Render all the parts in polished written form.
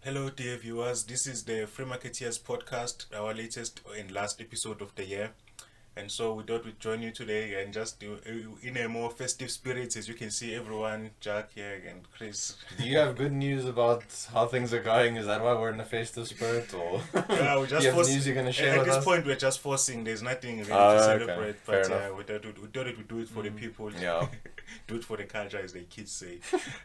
Hello, dear viewers. This is the Free Marketeers podcast, our latest and last episode of the year. And so we thought we'd join you today and just do in a more festive spirit. As you can see, everyone, Jacques here and Chris. Do you have good news about how things are going? Is that why we're in a festive spirit, or Yeah, we do just you have force, news you're going to share at with this us? point, we're just forcing. There's nothing really to Okay. celebrate. Fair But enough. we thought we'd do it for the people. Yeah. Do it for the culture, as the kids say.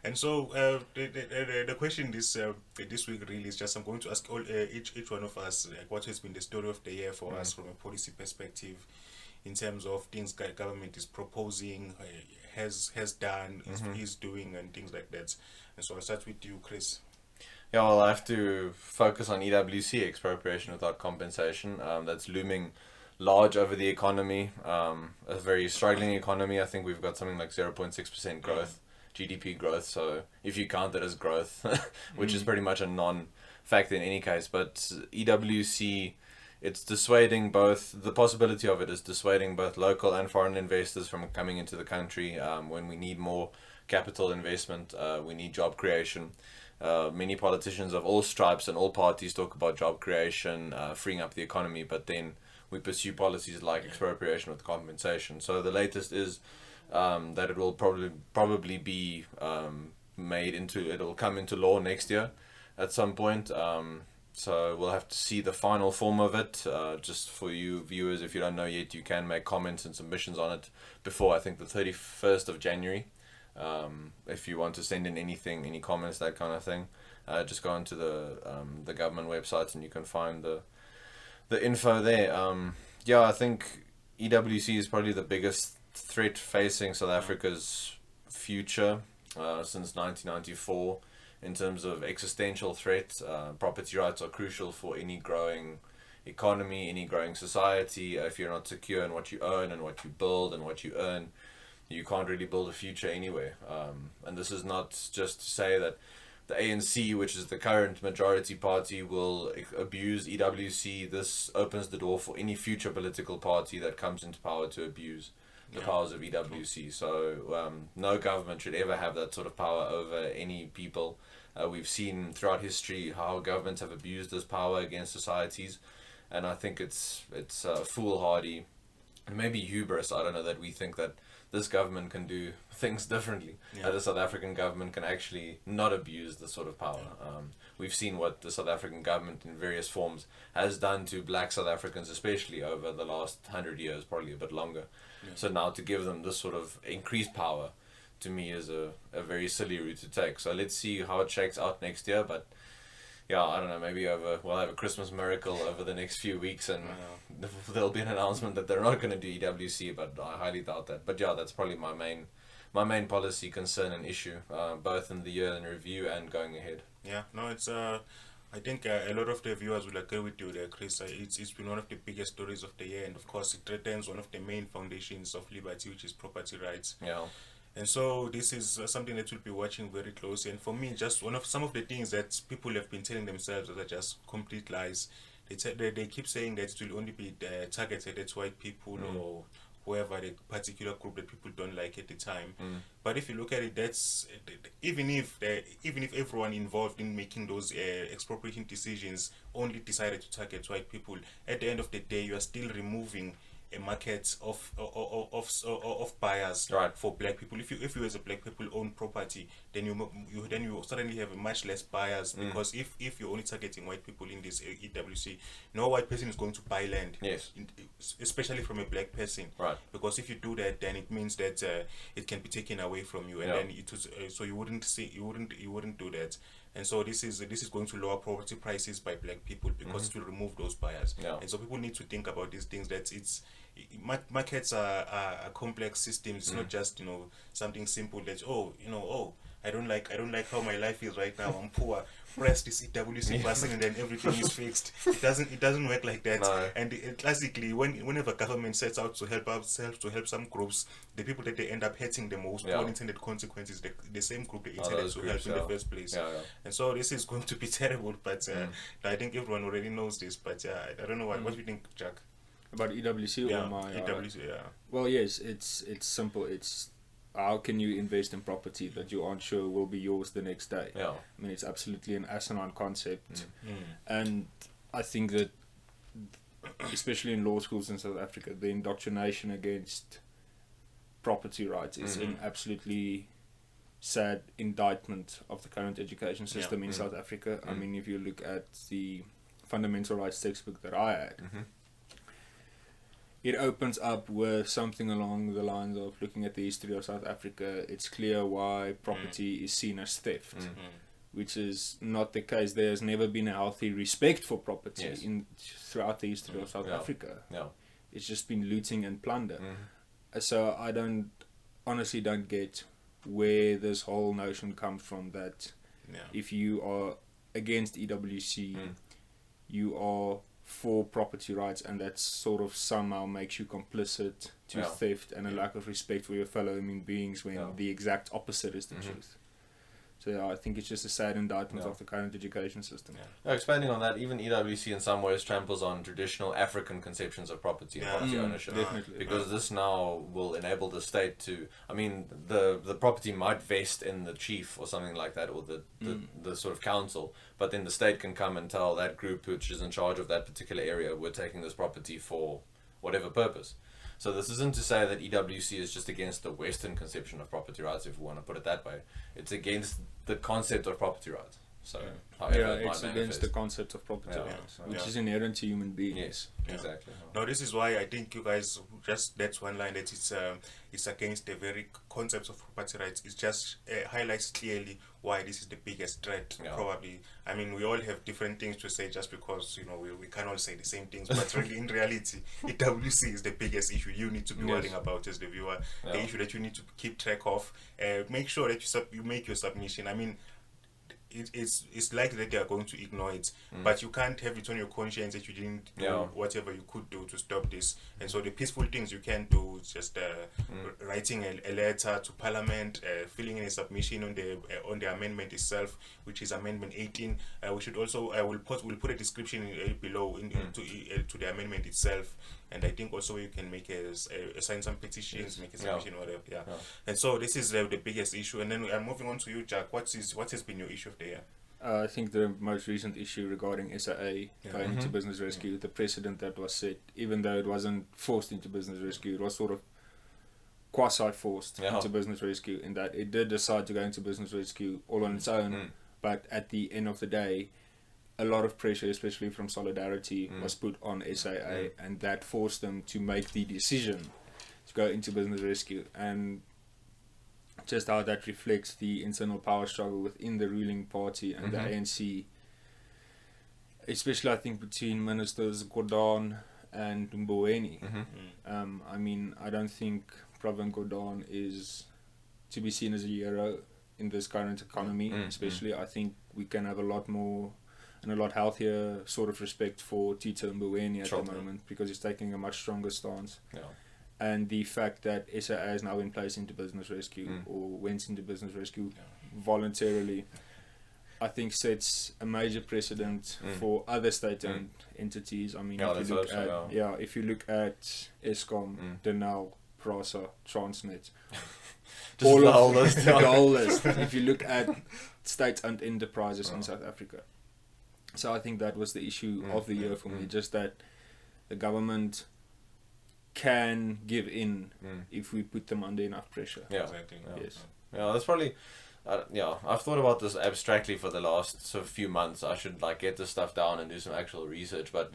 And so the question this week really is just I'm going to ask each one of us what has been the story of the year for us from a policy perspective, in terms of things government is proposing, has done, is doing, and things like that. And so I'll start with you, Chris. Yeah, well, I have to focus on EWC, expropriation without compensation. That's looming large over the economy. A very struggling economy. I think we've got something like 0.6% growth, GDP growth. So if you count that as growth, which is pretty much a non-factor in any case, but EWC, it's dissuading both, the possibility of it is dissuading both local and foreign investors from coming into the country. When we need more capital investment, we need job creation. Many politicians of all stripes and all parties talk about job creation, freeing up the economy, but then we pursue policies like expropriation with compensation. So the latest is that it will probably be it will come into law next year at some point. So we'll have to see the final form of it. Just for you viewers, if you don't know yet, you can make comments and submissions on it before, I think, the 31st of January. If you want to send in anything, any comments, that kind of thing, just go onto the government websites and you can find the info there. Yeah, I think EWC is probably the biggest threat facing South Africa's future since 1994 in terms of existential threat. Property rights are crucial for any growing economy, any growing society. If you're not secure in what you own and what you build and what you earn, you can't really build a future anywhere. And this is not just to say that the ANC, which is the current majority party, will abuse EWC. This opens the door for any future political party that comes into power to abuse the powers of EWC. So no government should ever have that sort of power over any people. We've seen throughout history how governments have abused this power against societies, and I think it's foolhardy and maybe hubris, I don't know, that we think that this government can do things differently. That the South African government can actually not abuse this sort of power. We've seen what the South African government in various forms has done to black South Africans, especially over the last 100 years, probably a bit longer. So now to give them this sort of increased power, to me, is a very silly route to take. So let's see how it shakes out next year, but yeah, I don't know, maybe we'll have a Christmas miracle over the next few weeks and there'll be an announcement that they're not going to do EWC, but I highly doubt that. But yeah, that's probably my main policy concern and issue, both in the year in review and going ahead. Yeah, no, it's I think a lot of the viewers will agree with you there, Chris. It's been one of the biggest stories of the year, and of course, it threatens one of the main foundations of liberty, which is property rights. Yeah. And so this is something that we'll be watching very closely. And for me, just some of the things that people have been telling themselves that are just complete lies. They keep saying that it will only be targeted at white people or whoever, the particular group that people don't like at the time. But if you look at it, that's even if everyone involved in making those expropriating decisions only decided to target white people, at the end of the day, you are still removing a market of buyers for black people. If you as a black people own property, then you suddenly have a much less buyers, because if you're only targeting white people in this EWC, no white person is going to buy land. Yes. Especially from a black person. Right. Because if you do that, then it means that it can be taken away from you, and then it was so you wouldn't do that. And so this is going to lower property prices by black people, because it will remove those buyers. And so people need to think about these things, that markets are complex systems. It's not just something simple that I don't like how my life is right now. I'm poor. Press this EWC button and then everything is fixed. It doesn't work like that. No. And classically, whenever government sets out to help some groups, the people that they end up hurting the most, unintended consequences, the same group they intended to help in the first place. And so this is going to be terrible. But I think everyone already knows this. But I don't know what do you think, Jack? About EWC or my EWC, Well, yes, it's simple. It's how can you invest in property that you aren't sure will be yours the next day? Yeah. I mean, it's absolutely an asinine concept. Mm. And I think that, especially in law schools in South Africa, the indoctrination against property rights is an absolutely sad indictment of the current education system in South Africa. I mean, if you look at the fundamental rights textbook that I had, it opens up with something along the lines of looking at the history of South Africa. It's clear why property is seen as theft, which is not the case. There has never been a healthy respect for property throughout the history of South Africa. Yeah. It's just been looting and plunder. So I honestly don't get where this whole notion comes from that if you are against EWC, you are for property rights, and that sort of somehow makes you complicit to theft and a lack of respect for your fellow human beings, when the exact opposite is the truth. So I think it's just a sad indictment of the current education system. Expanding on that, even EWC in some ways tramples on traditional African conceptions of property and property ownership. Definitely. Because this now will enable the state to, I mean, the property might vest in the chief or something like that, or the sort of council, but then the state can come and tell that group which is in charge of that particular area, we're taking this property for whatever purpose. So this isn't to say that EWC is just against the Western conception of property rights, if we want to put it that way. It's against the concept of property rights. So it's against the concept of property rights, which is inherent to human beings. Yes, exactly. No, this is why I think you guys just, that's one line, that it's against the very concepts of property rights. It just highlights clearly why this is the biggest threat. Probably, I mean, we all have different things to say just because we can't all say the same things, but really in reality, EWC is the biggest issue you need to be worrying about as the viewer. The issue that you need to keep track of. Make sure that you make your submission. I mean, it's likely that they are going to ignore it, but you can't have it on your conscience that you didn't do whatever you could do to stop this. And so the peaceful things you can do is just writing a letter to Parliament, filling in a submission on the amendment itself, which is Amendment 18. We should also we'll put a description below to the amendment itself. And I think also you can sign some petitions, make a submission, whatever. And so this is the biggest issue. And then I'm moving on to you, Jacques. What has been your issue of the year? I think the most recent issue regarding SAA going into business rescue, the precedent that was set, even though it wasn't forced into business rescue, it was sort of quasi-forced into business rescue, in that it did decide to go into business rescue all on its own, but at the end of the day, a lot of pressure, especially from Solidarity, was put on SAA, and that forced them to make the decision to go into business rescue. And just how that reflects the internal power struggle within the ruling party and the ANC, especially I think between Ministers Gordhan and Mboweni. I mean, I don't think Pravin Gordhan is to be seen as a hero in this current economy, especially. I think we can have a lot more and a lot healthier sort of respect for Tito Mboweni at the moment, because he's taking a much stronger stance. And the fact that SAA is now in place into business rescue, or went into business rescue voluntarily, I think sets a major precedent for other state-owned entities. I mean, if you look at Eskom, Denel, Prasa, Transnet, all of the whole list. If you look at state-owned enterprises in South Africa. So I think that was the issue of the year for me, just that the government can give in if we put them under enough pressure. Exactly. That's probably... I've thought about this abstractly for the last sort of few months. I should get this stuff down and do some actual research, but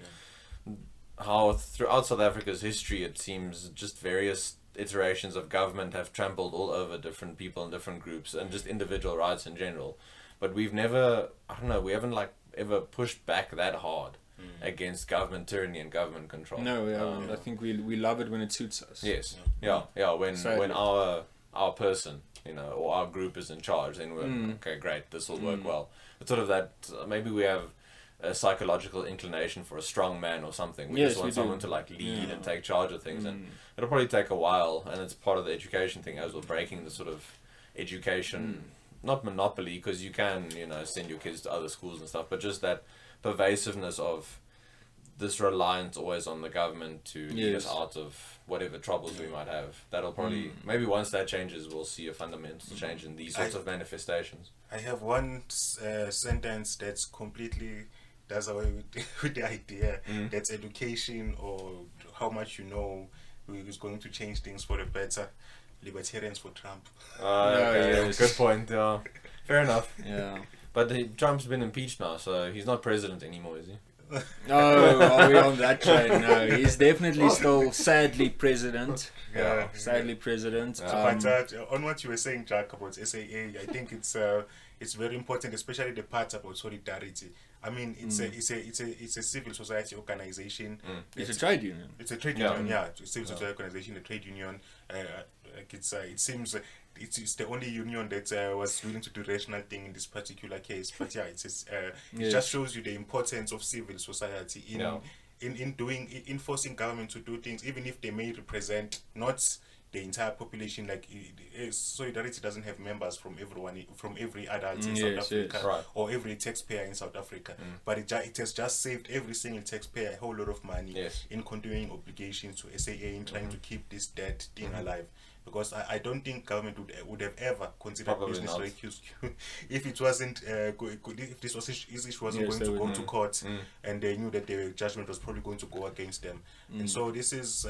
how throughout South Africa's history it seems just various iterations of government have trampled all over different people and different groups and just individual rights in general. But we've never, we haven't ever pushed back that hard against government tyranny and government control. No, I think we love it when it suits us. Yes. When our person, or our group is in charge, then we're okay, great, this will work well. It's sort of that maybe we have a psychological inclination for a strong man or something. We just want someone to lead and take charge of things, and it'll probably take a while, and it's part of the education thing as well, breaking the sort of education not monopoly, because you can send your kids to other schools and stuff, but just that pervasiveness of this reliance always on the government to lead us Yes. out of whatever troubles we might have. That'll probably, maybe once that changes, we'll see a fundamental change in these sorts of manifestations. I have one sentence that's completely does away with the idea that education or how much you know is going to change things for the better. Libertarians for Trump. Okay, yes. good point. Yeah, fair enough. Yeah. But Trump's been impeached now, so he's not president anymore, is he? No, are we on that train? No, he's definitely still sadly president. Yeah. Sadly president. But on what you were saying, Jacques, about SAA, I think it's very important, especially the part about solidarity. I mean, it's a civil society organization. It's a trade union. It's a trade union, yeah. It's a civil society organization, a trade union. Like it seems it's the only union that was willing to do rational thing in this particular case. But yeah, it just shows you the importance of civil society in forcing government to do things, even if they may represent not the entire population. Like Solidarity doesn't have members from every adult in South Africa right. or every taxpayer in South Africa, but it has just saved every single taxpayer a whole lot of money in continuing obligations to SAA in trying to keep this dead thing alive. Because I don't think government would have ever considered Probably business not. like QSQ if it wasn't if this issue wasn't going to go to court and they knew that the judgment was probably going to go against them. And so this is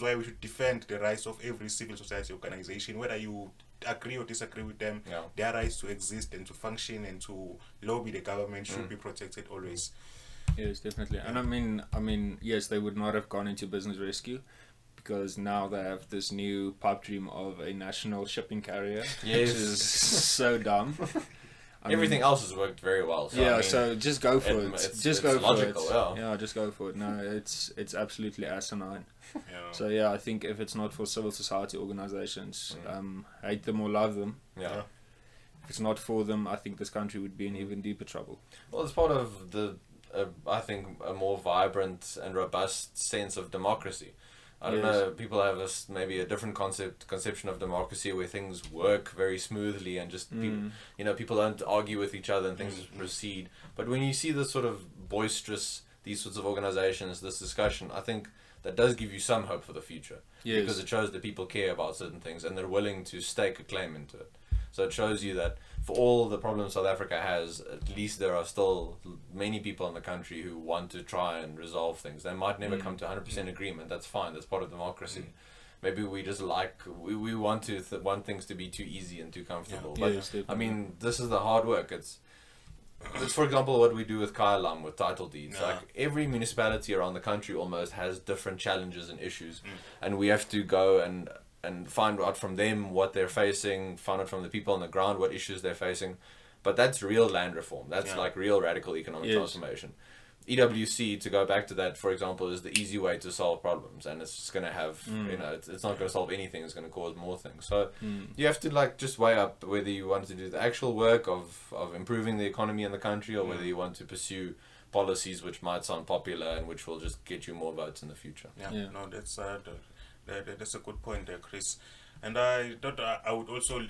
why we should defend the rights of every civil society organization, whether you agree or disagree with them. Their rights to exist and to function and to lobby the government should be protected always. Yes, definitely. And I mean, yes, they would not have gone into business rescue, because now they have this new pipe dream of a national shipping carrier, Yes. which is so dumb. Everything else has worked very well. So, Yeah, I mean, so just go for it. it's logical, yeah. Just go for it. No, it's absolutely asinine. Yeah. So yeah, I think if it's not for civil society organizations, hate them or love them, yeah. if it's not for them, I think this country would be in even deeper trouble. Well, it's part of I think, a more vibrant and robust sense of democracy. I don't know, people have maybe a different conception of democracy where things work very smoothly and just people don't argue with each other and things just proceed. But when you see this sort of boisterous, these sorts of organizations, this discussion, I think that does give you some hope for the future. Yes. Because it shows that people care about certain things and they're willing to stake a claim into it. So it shows you that for all the problems South Africa has, at least there are still many people in the country who want to try and resolve things. They might never come to 100% agreement. That's fine. That's part of democracy. Maybe we just we want want things to be too easy and too comfortable. But Yes, definitely. I mean, this is the hard work. It's for example what we do with Kailam with title deeds. Like every municipality around the country almost has different challenges and issues, and we have to go and find out from them what they're facing, find out from the people on the ground what issues they're facing. But that's real land reform. That's like real radical economic transformation. EWC, to go back to that, for example, is the easy way to solve problems, and it's just going to have, it's not going to solve anything, it's going to cause more things. So you have to just weigh up whether you want to do the actual work of improving the economy in the country, or whether you want to pursue policies which might sound popular and which will just get you more votes in the future. No, that's a good point there, Chris. And I thought I would also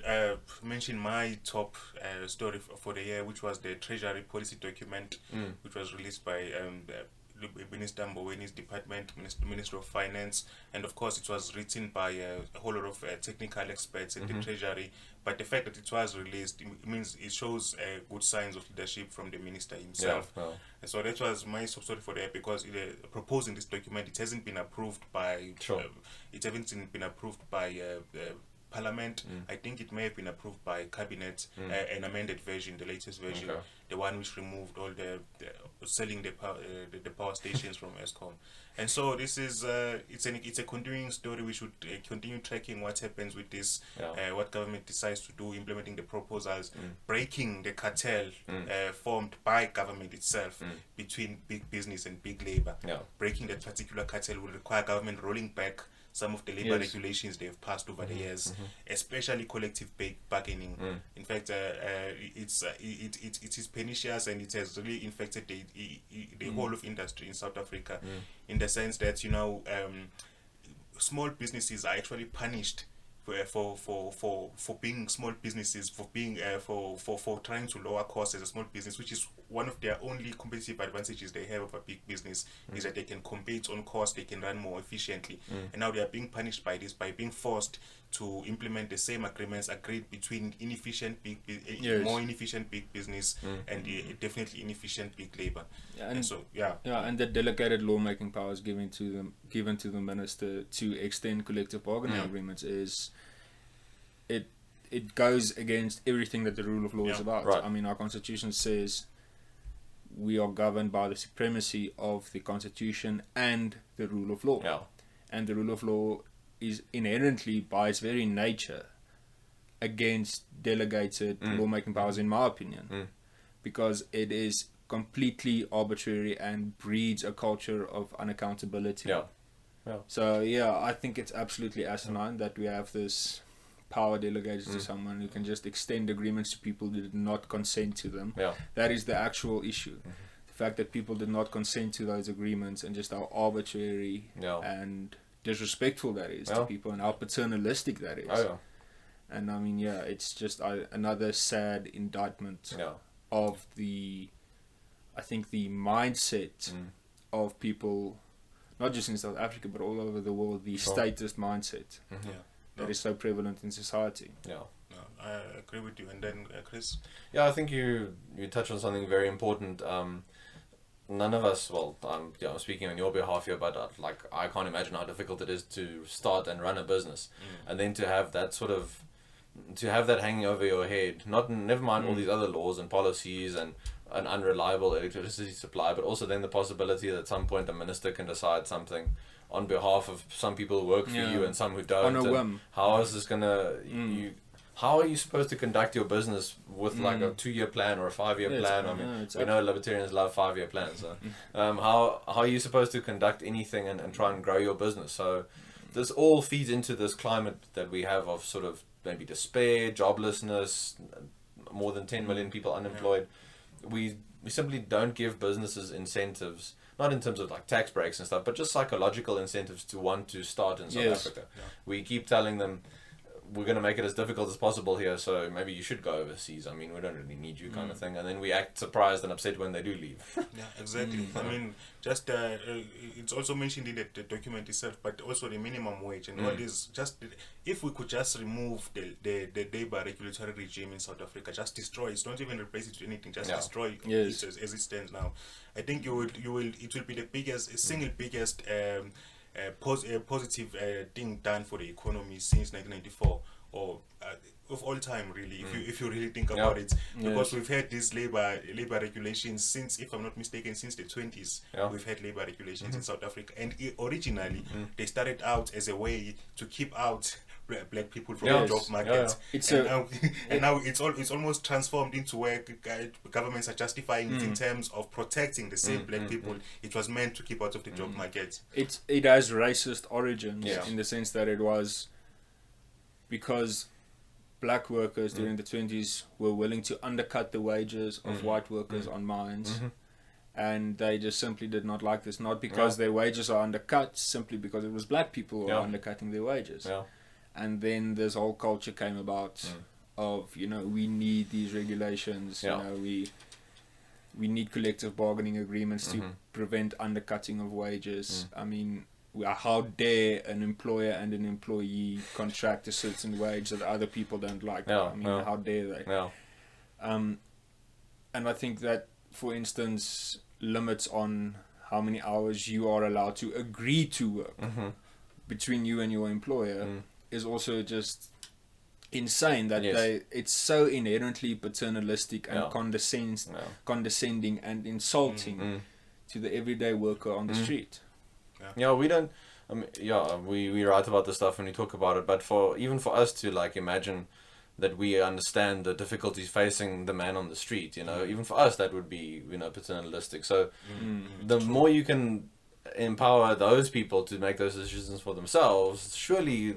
mention my top story for the year, which was the Treasury Policy document, which was released by Minister Mboweni's department, Minister of Finance, and of course it was written by a whole lot of technical experts in the Treasury. But the fact that it was released, it means it shows good signs of leadership from the minister himself. And so that was my top story for the year, because proposing this document, it hasn't been approved by Parliament. I think it may have been approved by Cabinet, an amended version, the latest version, the one which removed all the selling the power stations from Eskom. And so this is it's a continuing story. We should continue tracking what happens with this, what government decides to do, implementing the proposals, breaking the cartel formed by government itself between big business and big labor. Breaking that particular cartel will require government rolling back some of the labor regulations they've passed over the years, especially collective bargaining. In fact, it is pernicious, and it has really infected the whole of industry in South Africa, in the sense that small businesses are actually punished for being small businesses, for being for trying to lower costs as a small business, which is one of their only competitive advantages they have over big business is that they can compete on cost, they can run more efficiently, and now they are being punished by this, by being forced to implement the same agreements agreed between inefficient more inefficient big business and definitely inefficient big labor. And so and the delegated lawmaking powers given to the minister to extend collective bargaining agreements is it goes against everything that the rule of law is about. Right. I mean, our constitution says we are governed by the supremacy of the constitution and the rule of law. Yeah. And the rule of law is inherently, by its very nature, against delegated lawmaking powers, in my opinion, because it is completely arbitrary and breeds a culture of unaccountability. So I think it's absolutely asinine that we have this power delegated to someone who can just extend agreements to people who did not consent to them. That is the actual issue. The fact that people did not consent to those agreements, and just how arbitrary and disrespectful that is to people, and how paternalistic that is. And I mean, it's just another sad indictment of the mindset of people, not just in South Africa but all over the world, the statist mindset that is so prevalent in society. I agree with you. And then Chris? I think you touched on something very important. None of us, I'm speaking on your behalf here, but I can't imagine how difficult it is to start and run a business, and then to have that hanging over your head. Never mind all these other laws and policies and an unreliable electricity supply, but also then the possibility that at some point a minister can decide something on behalf of some people who work for you and some who don't. On a whim. How is this gonna? How are you supposed to conduct your business with like a 2-year plan or a 5-year plan? I mean, we know libertarians love 5-year plans. So, how are you supposed to conduct anything and try and grow your business? So this all feeds into this climate that we have of sort of maybe despair, joblessness, more than 10 million people unemployed. We simply don't give businesses incentives, not in terms of like tax breaks and stuff, but just psychological incentives to want to start in South Africa. We keep telling them, we're going to make it as difficult as possible here, so maybe you should go overseas. I mean, we don't really need you, kind of thing. And then we act surprised and upset when they do leave. Exactly. I mean, just it's also mentioned in the document itself, but also the minimum wage. And what is just, if we could just remove the labor regulatory regime in South Africa, just destroy it, don't even replace it with anything, just destroy it as it stands now. I think it will be the single biggest positive thing done for the economy since 1994, or of all time, really, if you really think about it, because we've had these labor regulations since, if I'm not mistaken, since the 20s. We've had labor regulations in South Africa, and originally they started out as a way to keep out black people from the job market. Now it's almost transformed into where governments are justifying it in terms of protecting the same black people it was meant to keep out of the job market. It has racist origins in the sense that it was because black workers during the 20s were willing to undercut the wages of white workers on mines. And they just simply did not like this, not because their wages are undercut, simply because it was black people who were undercutting their wages. And then this whole culture came about of, we need these regulations, we need collective bargaining agreements to prevent undercutting of wages. I mean, how dare an employer and an employee contract a certain wage that other people don't like? How dare they? And I think that, for instance, limits on how many hours you are allowed to agree to work between you and your employer is also just insane. That it's so inherently paternalistic and condescending and insulting to the everyday worker on the street. We don't. We write about this stuff and we talk about it, but even for us to like imagine that we understand the difficulties facing the man on the street, even for us that would be paternalistic. So the more you can empower those people to make those decisions for themselves, surely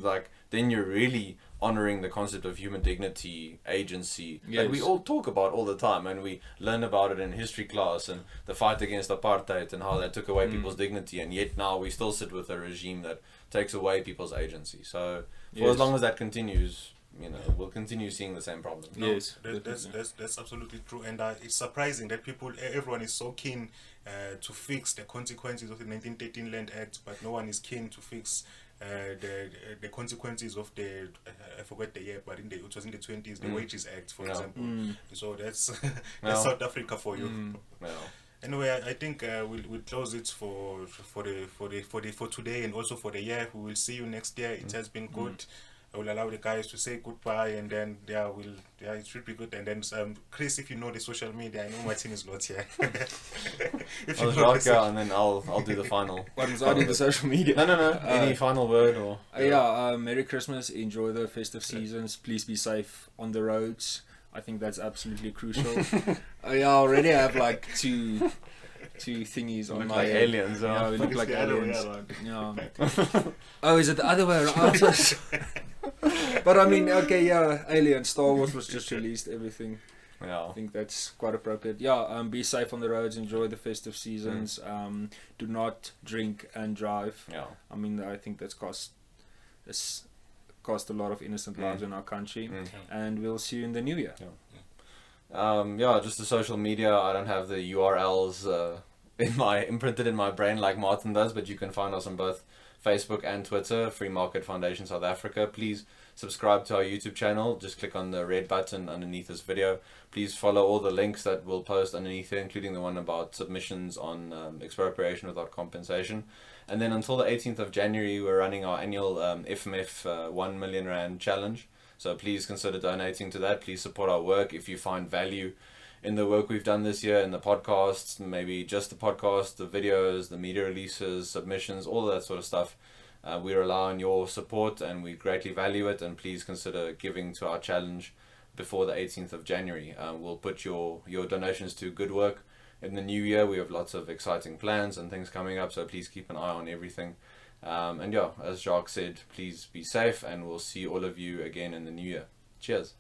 then you're really honoring the concept of human dignity, agency, that we all talk about all the time, and we learn about it in history class, and the fight against apartheid and how that took away people's dignity, and yet now we still sit with a regime that takes away people's agency. So for as long as that continues, we'll continue seeing the same problem. No, Yes, that's absolutely true, and it's surprising that everyone is so keen to fix the consequences of the 1913 Land Act, but no one is keen to fix the consequences of the I forgot the year, but it was in the 20s, the Wages Act, for example. So that's that's South Africa for you. Anyway, I think we'll close it for today, and also for the year. We will see you next year. It has been good. I will allow the guys to say goodbye, and then it should be good. And then Chris, if you know the social media, I know Martin is not here. If I'll know Jacques, and then I'll do the final. What was I do the social media? No. Any final word or? Merry Christmas. Enjoy the festive seasons. Please be safe on the roads. I think that's absolutely crucial. I already have like two thingies on my like head. aliens. Yeah, we look like the other way aliens. around. Yeah. Oh, is it the other way around? But I mean, okay, yeah, Alien. Star Wars was just released. Everything. Yeah. I think that's quite appropriate. Yeah. Be safe on the roads. Enjoy the festive seasons. Do not drink and drive. Yeah. I mean, I think that's cost a lot of innocent lives in our country. And we'll see you in the new year. Just the social media. I don't have the URLs imprinted in my brain like Martin does, but you can find us on both Facebook and Twitter, Free Market Foundation South Africa. Please subscribe to our YouTube channel. Just click on the red button underneath this video. Please follow all the links that we'll post underneath here, including the one about submissions on expropriation without compensation. And then until the 18th of January, we're running our annual FMF 1 million rand challenge. So please consider donating to that. Please support our work. If you find value in the work we've done this year, in the podcasts, maybe just the podcast, the videos, the media releases, submissions, all of that sort of stuff, we rely on your support and we greatly value it. And please consider giving to our challenge before the 18th of January. We'll put your donations to good work. In the new year, we have lots of exciting plans and things coming up, so please keep an eye on everything. As Jacques said, please be safe, and we'll see all of you again in the new year. Cheers.